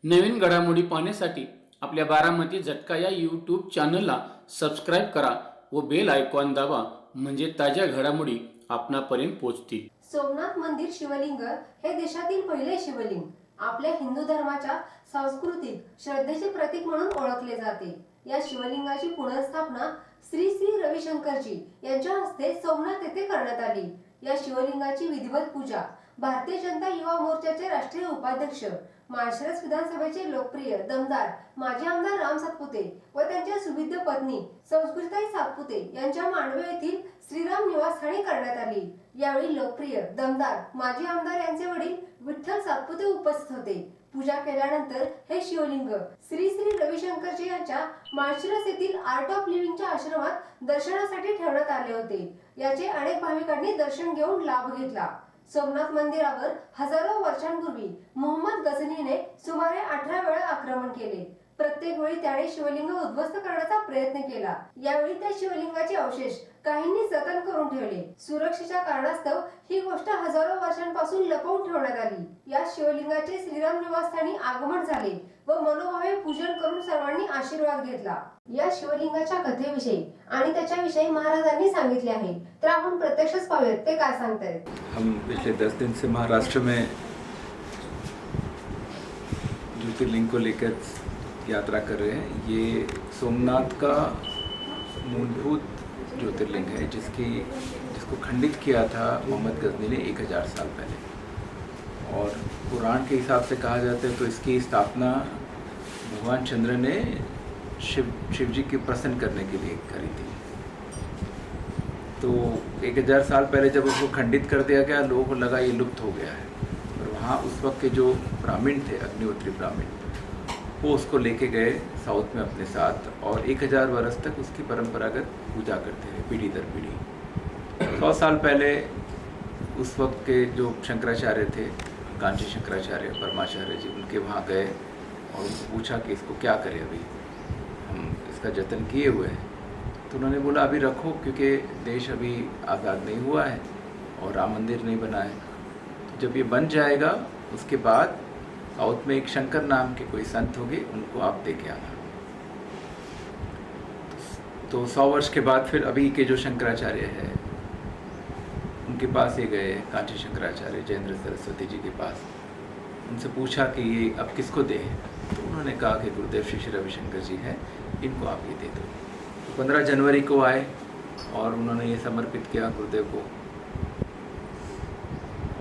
नवीन घडामोडी पाहण्यासाठी आपल्या बारामती झटका या यूट्यूब चॅनलला सबस्क्राईब करा व बेल आयकॉन दाबा, म्हणजे ताज्या घडामोडी आपणापर्यंत पोहोचतील। सोमनाथ मंदिर शिवलिंग हे देशातील पहिले शिवलिंग आपल्या हिंदू धर्माच्या सांस्कृतिक श्रद्धेचे प्रतीक म्हणून ओळखले जाते। या शिवलिंगाची पुनर्स्थापना श्री श्री रविशंकरजी यांच्या हस्ते सोमनाथ येथे करण्यात आली। या शिवलिंगाची विधिवत पूजा भारतीय जनता युवा मोर्चाचे राष्ट्रीय उपाध्यक्ष, माळशिरस विधानसभेचे लोकप्रिय दमदार माजी आमदार राम सातपुते व त्यांच्या सुविद्य पत्नी संस्कृताई सातपुते यांच्या मांडवे येथील श्रीराम निवासस्थानी करण्यात आली। यावेळी लोकप्रिय दमदार माजी आमदार यांचे वडील विठ्ठल सातपुते उपस्थित होते। पूजा केल्यानंतर हे शिवलिंग श्री श्री रविशंकरजी यांच्या माळशिरस येथील आर्ट ऑफ लिव्हिंगच्या आश्रमात दर्शनासाठी ठेवण्यात आले होते। याचे अनेक भाविकांनी दर्शन घेऊन लाभ घेतला। सोमनाथ मंदिरावर हजारो वर्षांपूर्वी मोहम्मद गझनीने सुमारे 18 वेळा आक्रमण केले। प्रत्येक वेळी त्याने शिवलिंग उद्ध्वस्त करण्याचा प्रयत्न केला। यावेळी त्या शिवलिंगाचे अवशेष काहींनी जतन करून ठेवले। सुरक्षेच्या कारणास्तव ही गोष्ट हजारो वर्षांपासून लपवून ठेवण्यात आली। या शिवलिंगाचे श्रीराम निवासस्थानी आगमन झाले व मनोभावे पूजन करून सर्वांनी आशीर्वाद घेतला। या शिवलिंगाच्या कथेविषयी आणि त्याच्याविषयी महाराजांनी सांगितले आहे, तर आपण प्रत्यक्षच पाहूयात ते काय सांगतायत। हम पिछले 10 दिन से महाराष्ट्र में ज्योतिर्लिंग को लेकर यात्रा कर रहे हैं। ये सोमनाथ का मूलभूत ज्योतिर्लिंग है जिसको खंडित किया था मोहम्मद गजनी ने 1000 साल पहले, और पुराण के हिसाब से कहा जाता है तो इसकी स्थापना भगवान चंद्र ने शिव जी की प्रसन्न करने के लिए करी थी। तो 1000 साल पहले जब उसको खंडित कर दिया गया, लोगों को लगा ये लुप्त हो गया है, और वहाँ उस वक्त के जो ब्राह्मण थे, अग्निहोत्री ब्राह्मण, वो उसको लेके गए साउथ में अपने साथ, और 1000 वर्ष तक उसकी परंपरागत पूजा करते रहे पीढ़ी दर पीढ़ी। 100 साल पहले उस वक्त के जो शंकराचार्य थे, कांची शंकराचार्य, परमाचार्य जी, उनके वहाँ गए और उनको पूछा कि इसको क्या करें, अभी हम इसका जतन किए हुए हैं। तो उन्होंने बोला अभी रखो, क्योंकि देश अभी आज़ाद नहीं हुआ है और राम मंदिर नहीं बना है। तो जब ये बन जाएगा उसके बाद साउथ में एक शंकर नाम के कोई संत होंगे, उनको आप दे के आना। तो 100 वर्ष के बाद फिर अभी के जो शंकराचार्य है उनके पास ये गए, कांची शंकराचार्य जयेंद्र सरस्वती जी के पास। उनसे पूछा कि ये अब किसको दें, तो उन्होंने कहा कि गुरुदेव श्री रविशंकर जी हैं, इनको आप ये दे दो। 15 जनवरी को आए और उन्होंने ये समर्पित किया गुरुदेव को,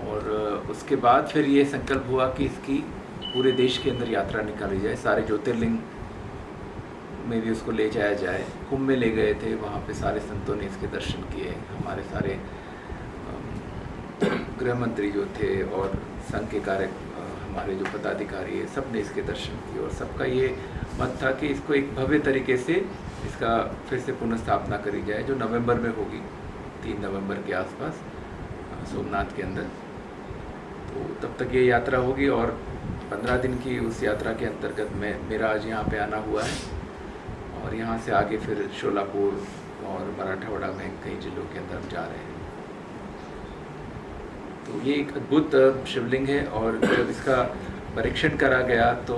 और उसके बाद फिर ये संकल्प हुआ कि इसकी पूरे देश के अंदर यात्रा निकाली जाए, सारे ज्योतिर्लिंग में भी उसको ले जाया जाए। कुंभ में ले गए थे, वहाँ पे सारे संतों ने इसके दर्शन किए। हमारे सारे गृह मंत्री जो थे और संघ के हमारे जो पदाधिकारी है, सब ने इसके दर्शन किए, और सबका ये मत था कि इसको एक भव्य तरीके से इसका फिर से पुनर्स्थापना करी जाए, जो नवंबर में होगी, 3 नवंबर के आसपास सोमनाथ के अंदर। तो तब तक ये यात्रा होगी, और 15 दिन की उस यात्रा के अंतर्गत मेरा आज यहाँ पे आना हुआ है, और यहाँ से आगे फिर शोलापुर और मराठवाड़ा में कई जिलों के अंदर हम जा रहे हैं। तो ये एक अद्भुत शिवलिंग है, और जब इसका परीक्षण करा गया तो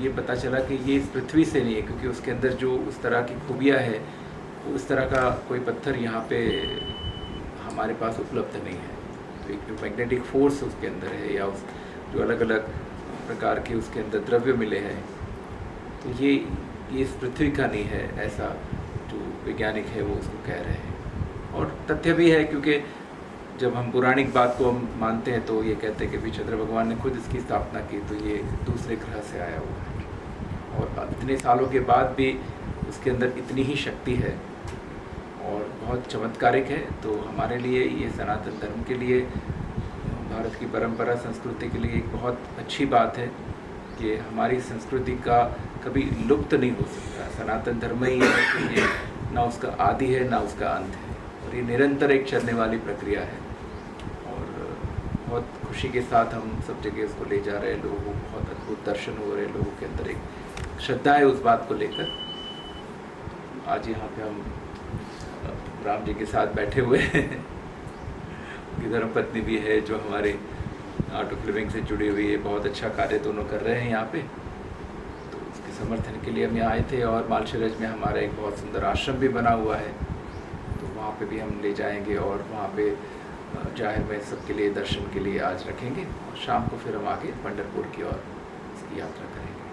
ये पता चला कि ये इस पृथ्वी से नहीं है, क्योंकि उसके अंदर जो उस तरह की खूबियाँ है, उस तरह का कोई पत्थर यहाँ पे हमारे पास उपलब्ध नहीं है। तो एक जो मैग्नेटिक फोर्स उसके अंदर है, या उस जो अलग अलग प्रकार के उसके अंदर द्रव्य मिले हैं, तो ये इस पृथ्वी का नहीं है, ऐसा जो वैज्ञानिक है वो उसको कह रहे हैं। और तथ्य भी है, क्योंकि जब हम पौराणिक बात को हम मानते हैं तो ये कहते हैं कि भी चंद्र भगवान ने खुद इसकी स्थापना की, तो ये दूसरे ग्रह से आया हुआ है, और इतने सालों के बाद भी उसके अंदर इतनी ही शक्ति है और बहुत चमत्कारिक है। तो हमारे लिए ये सनातन धर्म के लिए, भारत की परंपरा संस्कृति के लिए एक बहुत अच्छी बात है कि हमारी संस्कृति का कभी लुप्त नहीं हो सकता। सनातन धर्म ही है कि ये ना उसका आदि है ना उसका अंत है, और ये निरंतर एक चलने वाली प्रक्रिया है, और बहुत खुशी के साथ हम सब जगह उसको ले जा रहे हैं। लोगों को बहुत अद्भुत दर्शन हो रहे हैं, लोगों के अंदर एक श्रद्धा है उस बात को लेकर। आज यहाँ पे हम राम जी के साथ बैठे हुए हैं, उनकी धर्मपत्नी भी है जो हमारे आर्ट ऑफ लिविंग से जुड़ी हुई है। बहुत अच्छा कार्य दोनों कर रहे हैं यहाँ पे, समर्थन के लिए हम यहाँ आए थे। और मालशरज में हमारा एक बहुत सुंदर आश्रम भी बना हुआ है, तो वहाँ पे भी हम ले जाएंगे और वहाँ पे जाहिर में सबके लिए दर्शन के लिए आज रखेंगे और शाम को फिर हम आगे पंढरपुर की ओर इसकी यात्रा करेंगे।